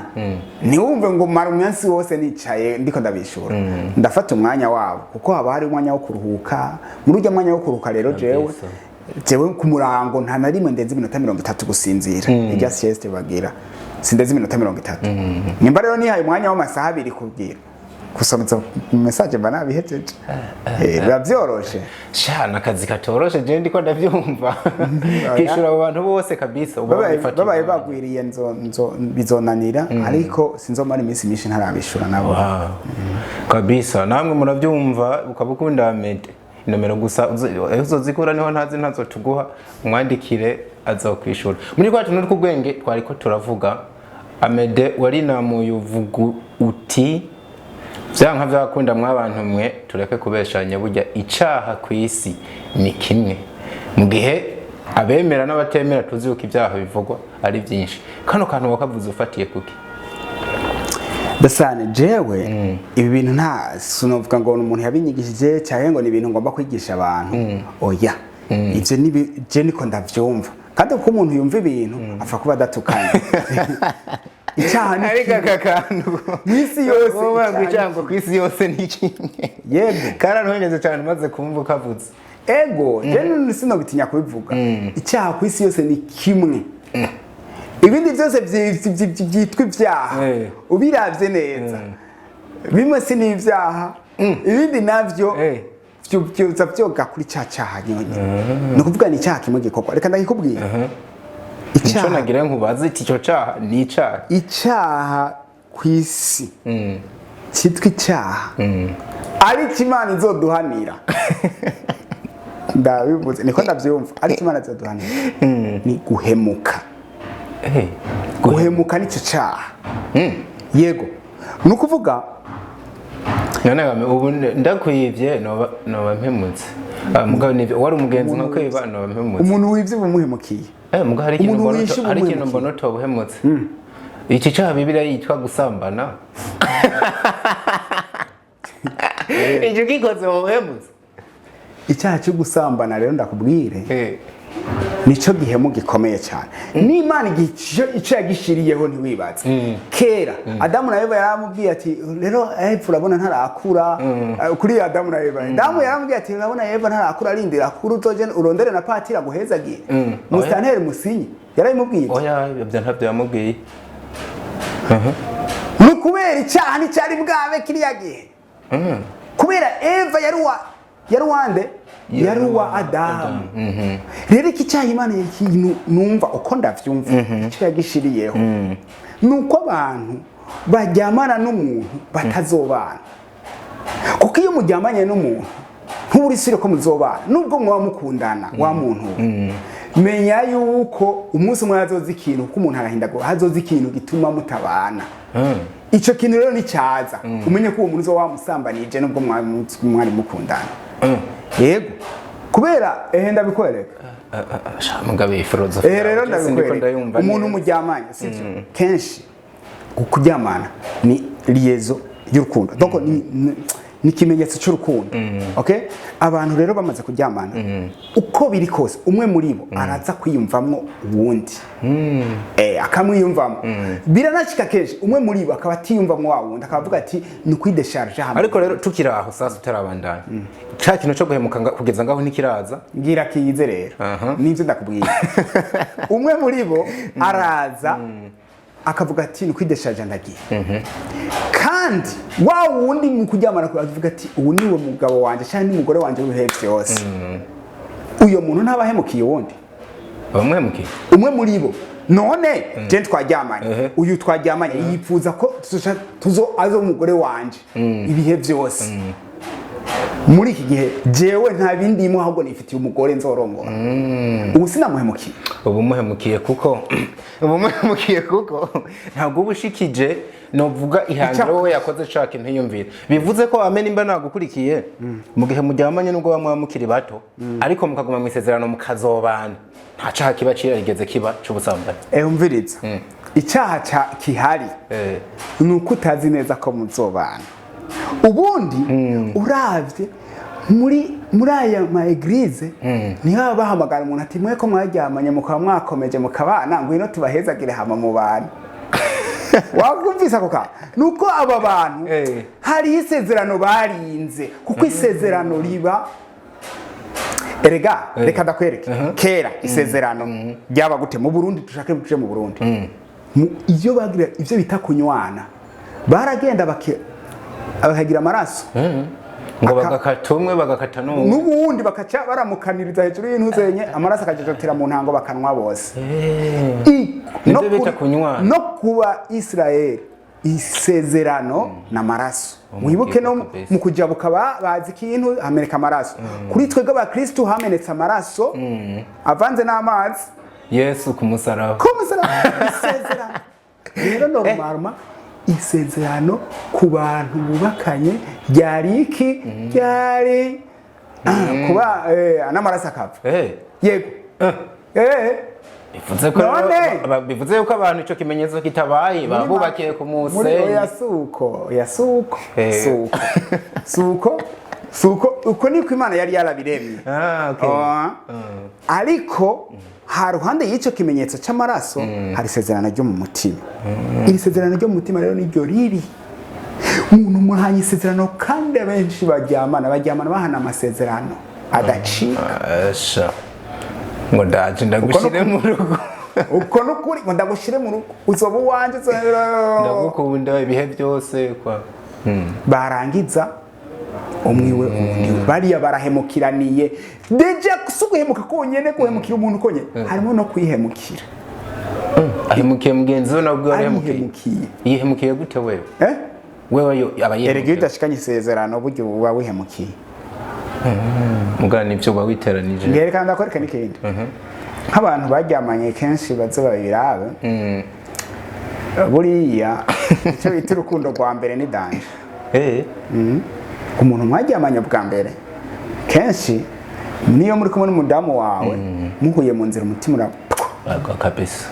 ntiwumve ngo mara umunsi wose nicaye ndiko ndabishura ndafata umwanya wabo kuko haba hari umwanya wo kuruhuka muri ujya mwanya wo kuruhuka rero jewe ku murango nta na rimwe ndenze iminota 30 gusinzira irya sieste bagira sindeze iminota 30 nimba rero nihaye umwanya w'amasaha 2 kubwira gusomeza message bana bihejeje bavyoroshe
shana akazi katoroshe je ndiko ndavyumva kishura abantu bose kabisa
babaye bagwiriye nzo bizonanira ariko sinzomara iminsi myinshi ntarabishura nabo
kabisa namwe muravyumva ukabukunda Amede inomero gusa uzozikura niho ntazo tuguha umwandikire azokwishura muri kwacu nuri kugwenge twariko turavuga Amede wari namuye uvuga uti vyanka vyakunda mwabantu mwe tureke kubeshanya burya icaha kw'isi ni kimwe mu gihe abemera n'abatemera tuzi uko ibyaha bivugwa ari byinshi kano kantu wakavuze ufatiye kuki
Dasane jewe ibi bintu nta sinovuga ngo umuntu yabinyigishije cyane ngo ni ibintu ngomba kwigisha abantu oya ivyo ni je niko ndavyumva kandi uko umuntu yumva ibintu afa kuba datukanye icaha ni
akakantu
mwisi yose
wowe ngo kw'isi yose ni kimwe
yego
karanweneze cyane maze kumva ukavuze
ego je sino bitinya kubivuga icaha kw'isi yose ni kimwe ibindi byose byitwa ibyaha ubiravye neza bimwe si n'ibyaha ibindi navyo byuza byoga kuri cyaha nyonye no kuvuga ni icyaha kimwe gikorwa reka ndakikubwira
icyaha nagira nkubaze iti cyo cyaha ni
icyaha kw'isi cyitwa icyaha ari Imana izoduhanira ndabivuze niko ndavyumva ari Imana izoduhanira ni guhemuka guhemuka nicyo cyaha yego nukuvuga
none ubu ndakwivye no mpemutse mugabo ni wari umugenzi nko kwiba no mpemutse
umuntu wivye bumuhemukiye
mugabo hari ikintu mbona tobuhemutse iki cyaha Bibiliya yitwa gusambana icyo gikoze muhemutse
icyaha cyo gusambana rero ndakubwire nico gihemu gikomeye cyane n'Imana icyo yagishiriyeho ntiwibaze kera Adamu na Eva yaramubwiye ati rero Eva urabona ntarakura kuri Adamu na Eva Adamu yaramubwiye ati urabona Eva ntarakura arindira kuri utoje urondere na patira guhezagiye mustantere musinyi yarabimubwiye
oya ibyo ntabyo yamubwiye
nukubera icyaha n'icyari bwabe kiriya gihe kubera Eva yari wande yari wa Adamu rero iki cyaha Imana yakintu numva uko ndavyumva icyo yagishiriyeho nuko abantu bajyamana n'umuntu batazobana kuko iyo mujyamanye n'umuntu ntuburisire ko muzobana nubwo muba mukundana wa muntu menya yuko umunsi umwe hazoza ikintu ko umuntu arahindagura hazoza ikintu gituma mutabana ico kintu rero ni cyaza umenye ko uwo muntu wamusambanije nubwo mwari mukundana yego kubera ndabikwereka
mugabe filozofi
rero ndabikwereka umuntu mujyamanye sivyo kenshi kuryamana ni liaison y'urukundo donc ni kimenyetso cy'urukundo okay abantu rero bamaze kuryamana uko biri kose umwe muri bo araza kwiyumvamwo uwundi akamwiyumvamo biranashika kenshi umwe muri bo akaba atiyumvamwo wa wundi akavuga ati ni kwidesharge hamwe
ariko rero tukira aho sasa utarabandanya cya kintu cyo guhemuka kugeza ngaho ntikiraza
ngira kiyize rero nivyo ndakubwiye umwe muri bo araza akavuga ati ni kwidesharge ndagiye kandi wa wundi mu kuryamana akavuga ati ubu niwe mugabo wanje cyangwa ni mugore wanje w'ibihe byose uyo muntu ntabahemukiye wundi
bamuhemukiye
umwe muri bo none je twaryamanye uyu twaryamanye yifuza ko azo umugore wanje ibihe byose muri iki gihe jewe nta bindi imwe ahubwo nifitiye umugore nzorongora ubu sinamuhemukiye
ubu muhemukiye kuko ntabwo ubushikije novuga ihangiro wowe yakoze shaka impiyumvira bivuze ko amena imba nagukurikiye mu gihe mujyamanye nubwo bamwe mukiri bato ariko mukaguma mu isezerano mukazobana nta caha kiba kirigeze kiba cy'ubusambanyi
umviriza icyaha kihari nuko utazi neza ko muzobana ubundi uravye muri muri aya ma eglise niho bahamagara umuntu ati mwe ko mwaryamanye mukaba mwakomeje mukabana ngwino tubahezagire hama mu bantu wakumvise ako ka nuko aba bantu hari isezerano barinze kuko isezerano riba erega reka ndakwereke kera isezerano ryaba gute mu Burundi dushake tuje mu Burundi iyo bagira ivyo bita kunywana baragenda bakagira amaraso
ngo bagakata umwe bagakata
n'ubundi bakaca baramukaniriza hejuru y'intuzenye amaraso akajejotera mu ntango bakanwa bose
nivyo bita kunywana
no kuba Israel isezerano na maraso wibuke no mu kujabuka bazi ikintu hameneka amaraso kuri twebwe abakristo hamenetse amaraso avanze n'amazi
Yesu kumusaraba
isezerano rero normalement isezerano ku bantu bubakanye ryari iki ryari kuba n'amaraso akapfa yego
bivuze yuko abantu ico kimenyetso kitabaye babubakiye ku musenyi
suko uko niko Imana yari yarabiremye ariko ha ruhande y'ico kimenyetso c'amaraso hari isezerano ryo mu mutima iri sezerano ryo mu mutima rero niryo riri umuntu muhanye isezerano kandi abenshi baryamana bahana amasezerano adacika
ngo ndaje ndagushire mu rugo
uko nukuri ngo ndagushire mu rugo uzoba uwanje
ndagukunda ibihe byose kwa
barangiza umwiwe undi bariya barahemukiraniye deje kusuguhemuka konyene guhemukira umuntu konye harimo no kwihemukira
ahemukiye mugenzi we nabwo yahemukiye yihemukiye gute wewe wewe abayemukiye
erege udashikanye isezerano buryo uba wihemukiye
mugana nivyo uba witeranije
ngere kandi akwereka n'ikindi nk'abantu baryamanye kenshi baze babirabe buriya icyo bita urukundo rwa mbere ni danje umuntu mwaryamanye bwa mbere kenshi niyo muri kumwe n'umudamu wawe muhuye mu nzira umutima
kabisa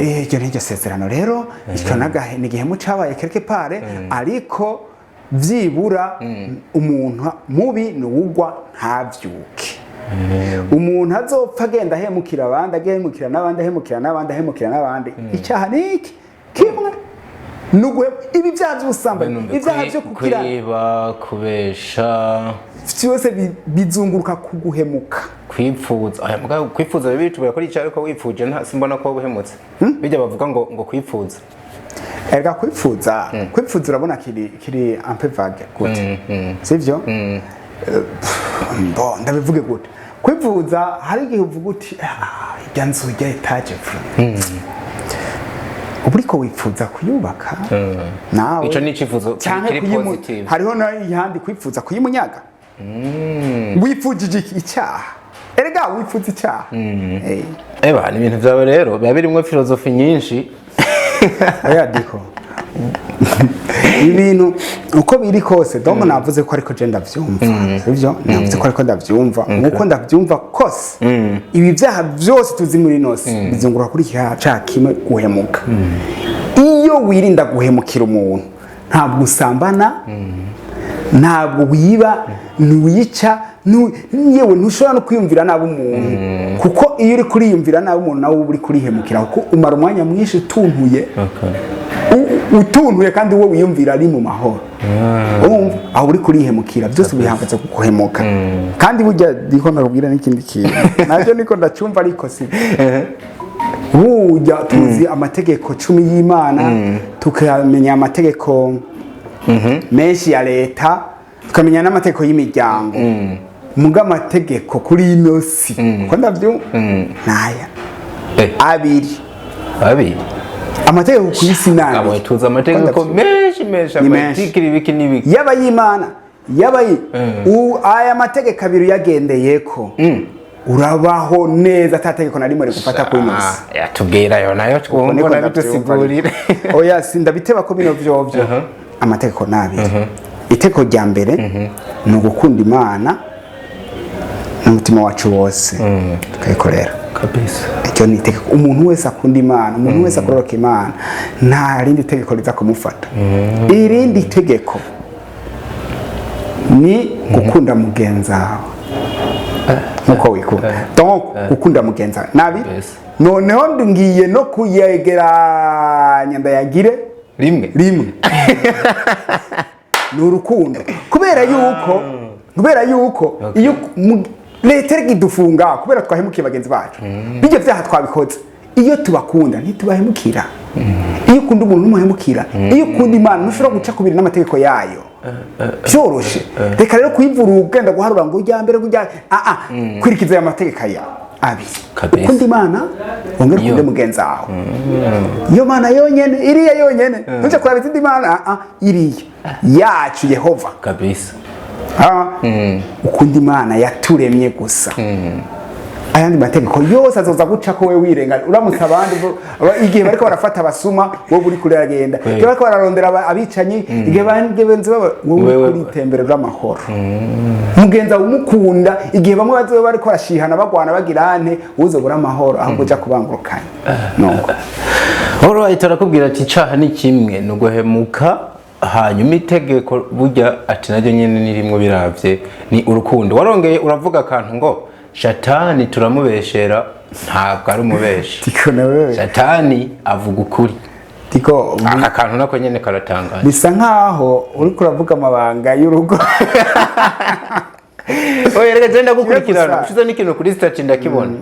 iryo ni iryo sezerano rero icyo ni igihemu cabaye quelque part ariko vyibura umuntu mubi nuwugwa ntavyuke umuntu azopfa agenda ahemukira abandi agahemukira n'abandi icyaha niki kimwe nugwe ibi byaha by'ubusambanyi ibyaha byo kukira
kwiba kubesha
byose bizunguruka kuguhemuka
kwipfuza bibi tubura kuri icyaha ariko wipfuje nta simbona ko buhemutse bijya bavuga ngo kwipfuza
erega kwipfuza urabona kiri un peu vague gute sivyo ndabivuge gute kwipfuza hari igihe uvuga uti irya nzu ya etage uburiko wipfuza kuyubaka nawe
ico ni icifuzo kiri positive
hariho n'ihandi kwipfuza kuyimunyaga wipfujije icyaha erega wipfuza icyaha
eba ni ibintu byawe rero biba birimwo filozofi nyinshi
oya diko ibintu uko biri kose donc navuze ko ariko je ndavyumva sivyo navuze ko ariko ndavyumva nuko ndavyumva kose ibi byaha byose tuzi muri nose bizungura kuri cyaha kimwe guhemuka iyo wirinda guhemukira umuntu ntabwo usambana ntabwo wiba ntuyica yewe ntushobora no kwiyumvira nabi umuntu kuko iyo uri kuriyumvira nabi umuntu nawe uri kurihemukira kuko umara umwanya mwinshi utuntuye kandi wowe wiyumvira ari mu mahoro aho uri kurihemukira byose bihangatse kuguhemuka kandi burya ndiko nakubwira n'ikindi kintu nacyo niko ndacyumva ariko si burya tuzi amategeko 10 y'Imana tukamenya amategeko menshi ya leta tukamenya n'amategeko y'imiryango muga amategeko kuri ino si kuko ndavyo naya abiri amategeko ku isi nani
abo tuza amategeko menshi amatikiri biki nibiki
yaba y'Imana yaba aya mategeko abiri yagendeyeko urabaho neza atategeko na rimwe rigufata ku inosi
yatubwira yo nayo twumva nabitusigurire
oya sindabiteba ko bino vyovyo amategeko nabi itegeko rya mbere ni ugukunda Imana n'umutima wacu wose tukayikorera
kabisa
icyo ni itegeko umuntu wese akunda Imana umuntu wese akororoka Imana nta rindi tegeko riza kumufata irindi tegeko ni gukunda mugenzawe nkuko wikunda donc gukunda mugenzawe nabi noneho ngiye no kuyegeranya ndayagire rimwe ni urukundo kubera yuko iyo leta idufunga kubera twahemukiye bagenzi bacu bijye vyaha twabikoze iyo tubakunda ntitubahemukira iyo ukunda umuntu n'umuhemukira iyo ukunda Imana ntushobora guca kubiri n'amategeko yayo byoroshe reka rero kuyivuruga ugenda guharura ngo ujya mbere kujya kwirikiza aya mategeko ya abi ukunda Imana ongera ukunde mugenzi wawe iyo Mana yonyene iriya yonyene ntuce kuraba izindi Mana iriya yacu Yehova
kabisa
ukunda Imana yaturemye gusa ayandi mategeko yose azoza guca ko we wirengana uramutse abandi igihe bariko barafata abasuma wo buri kuri agenda igihe bariko bararondera abicanyi igihe bangebenze wowe kuri tembere bw'amahoro mugenza umukunda igihe bamwe bazobe bariko barashihana bagwana bagirane uzobura amahoro aho kuja kubangurukana nuko
alright arakubwira ati icaha ni kimwe no guhemuka hanyuma itegeko burya ati naryo nyene nirimwe biravye ni urukundo warongeye uravuga akantu ngo Shatani turamubeshera ntabwo ari umubeshi Shatani avuga ukuri aka kantu nako nyene karatangaje
bisa nkaho uri kuravuga amabanga y'urugo
oye rega genda gukurikirana ushize n'ikintu kuri stage ndakibona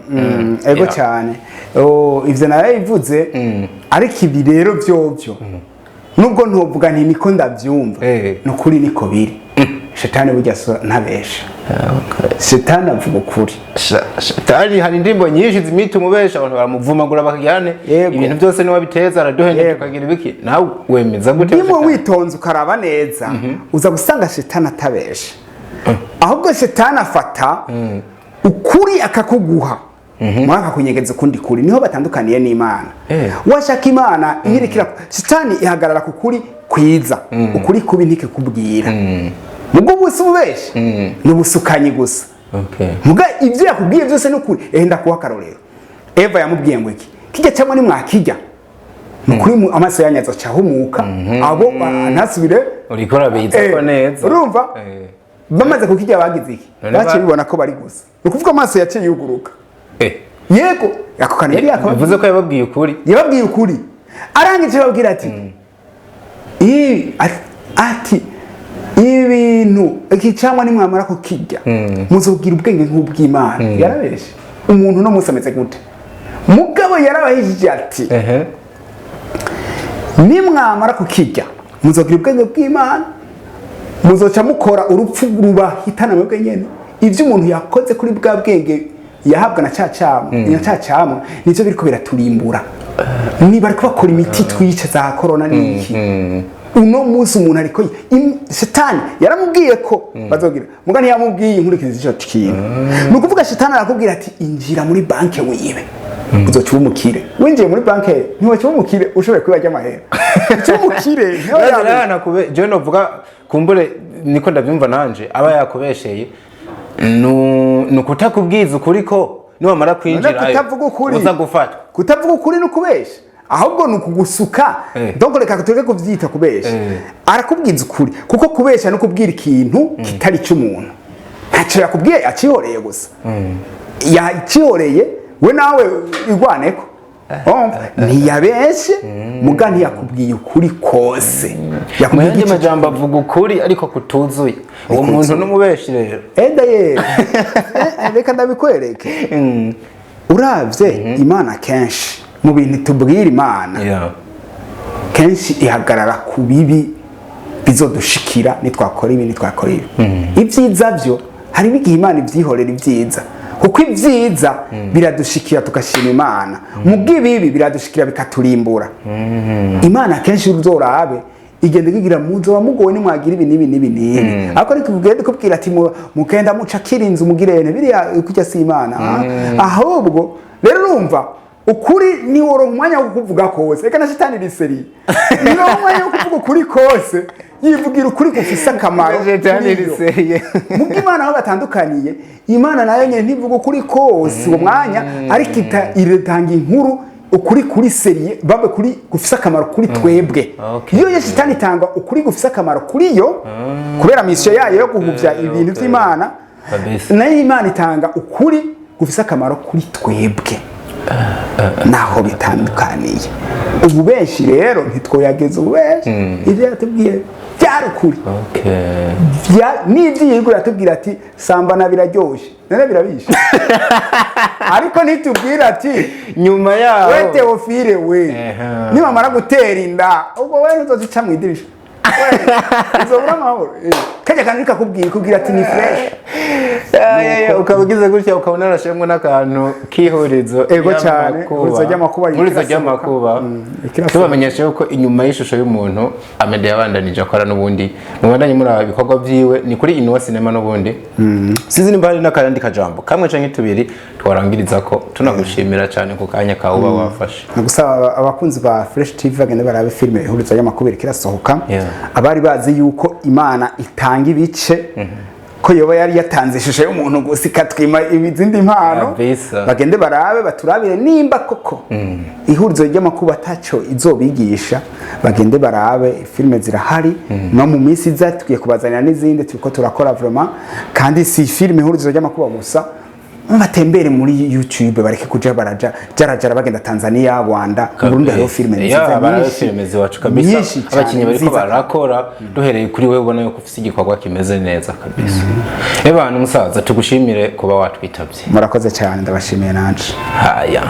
ego cyane ivyo nayo ivuze ariko ibi rero vyovyo nubwo ntuvuga nti niko ndavyumva nukuri niko biri Shatani burya ntabesha Shatani avuga ukuri
Shatani hari indimbo nyinshi zimita umubesha abantu baramuvumagura bakagirane ibintu byose niwe biteza araduhende tukagira ibiki nawe wemeza gute
ndimo witonze ukaraba neza uza gusanga Shatani atabesha ahubwo Shatani afata ukuri akakuguha mwaka kunyegeza kundi kuri niho batandukaniye n'Imana washaka Imana ihirikira Shatani ihagarara ku kuri kwiza ukuri kubi ntike kubwira mugo busubeshe n'ubusukanyi gusa muga ivyo yakubwiye byose n'ukuri enda kuha karorero Eva yamubwiye ngo iki kijya cyangwa ni mwakijya nukuri amaso yanyazo cyahumuka abo ntasubire
urikora biza ko neza
urumva bamaze kukijya bagize iki bace bibona ko bari gusa nukuvuga amaso yaciye yuguruka yego yakokana yari
yavuze ko yababwiye
ukuri arangije babwira ati ati ibintu ikicamwa nimwamara kukijya muzobwira ubwenge nk'ubw'Imana yarabeshe umuntu no musameze gute mugabo yarabahishije ati nimwamara kukijya muzobwira ubwenge bw'Imana muzoca mukora urupfu rubahitana mwebwe nyene ivyo umuntu yakoze kuri bwa bwenge yahabwa na cacamwa nizo biriko biraturimbura niba ariko bakora imiti twica za corona n'iki uno musi umuntu ariko Shatani yaramubwiye ko bazogira muga ntiyamubwiye inkurikizi cyo kintu nukuvuga Shatani arakubwira ati injira muri banke wibe uzoca umukire winjiye muri banke ntiwaca umukire ushoboye kwibajya amahera cyo umukire
ntiwajana kube je no vuga kumbure niko ndabyumva nanje aba yakubesheye nukutakubwiza ukuri ko niwamara kwinjira uza gufatwa
kutavuga ukuri n'ukubesha ahubwo nukugusuka donc reka tuge kuvyita kubesha arakubwiza ukuri kuko kubesha no kubwira ikintu kitari cy'umuntu ntacyo yakubwiye acihoreye gusa yacihoreye we nawe igwaneko ntiyabeshe muga ntiyakubwiye ukuri kose
yakubwiye amajambo avuga ukuri ariko kutuzuye uwo muntu n'umubeshi rero
reka ndabikwereke uravye Imana kenshi mu bintu tubwira Imana kenshi ihagarara ku bibi bizodushikira nitwakora ibi ibyiza byo hari bigiye Imana ivyihorera ibyiza kuko ibyiza biradushikira tugashima Imana mugihe bibi biradushikira bikaturimbura Imana kenshi uzorabe igende gigira muzo wamugowe nimwagira ibi nibi ariko ariko ugende kubwira ati mukenda mucakira inzu mugirene biriya kujya si Imana ahubwo rero urumva ukuri ni woro umwanya wo kuvuga kose reka na Shatani riseri ni umwanya wo kuvuga ukuri kose yivugira ukuri kufisa akamaro
Shatani riseri
mugi Imana aho batandukaniye Imana nayo nyene ntivuga ukuri kose uwo mwanya ariko iretanga inkuru ukuri kuri seriye babe kuri gufisa akamaro kuri twebwe iyo ya shitani itanga ukuri gufisa akamaro kuri yo kubera mission yayo yo guhuvya ibintu by'Imana nayo Imana itanga ukuri gufisa akamaro kuri twebwe naho bitandukaniye ubu benshi rero ntitwoyageza ubenshi ivyo yatubwiye byarukuri n'ivyigura yatubwira ati sambana biraryoshe none birabishe ariko nitubwira ati
nyuma yaho
we Teofile we nimamara gutera inda ubwo we ntuzozica mu idirisha uzobura amahoro kajya kandi kakubwira ati ni fresh
ukabugize gutya ukabona arashemwe n'akantu kihurizo
ego cyane
urizo ry'amakuba tubamenyesha yuko inyuma y'ishusho y'umuntu Amede yabandanije akora n'ubundi mubandanye muri aba bikorwa byiwe ni kuri Inuwa Cinema n'ubundi sizi nimba hari n'akandi kajambo kamwe canke tubiri twarangiriza ko tunagushimira cyane ku kanya kawe uba wafashe
nagusaba abakunzi ba Fresh TV bagende barabe filime ihurizo y'amakuba kirasohoka abari bazi yuko Imana itanga ibice ko yoba yari yatanze ishusho y'umuntu gusa ikatwima izindi mpano bagende barabe baturabire nimba koko ihurizo ry'amakuba ataco izobigisha bagende barabe filime zirahari no mu minsi iza tugiye kubazanira n'izindi turiko turakora vraiment kandi si filime ihurizo ry'amakuba gusa batembere muri YouTube bareke kuja jarajara bagenda Tanzania Rwanda Burundi hariho filime nziza
nyinshi filime ziwacu kabisa abakinyi bariko barakora duhereye kuri wewe ubona yuko ufite igikorwa kimeze neza kabisa abantu musaza tugushimire kuba watwitavye
murakoze cyane ndabashimiye nanje
haya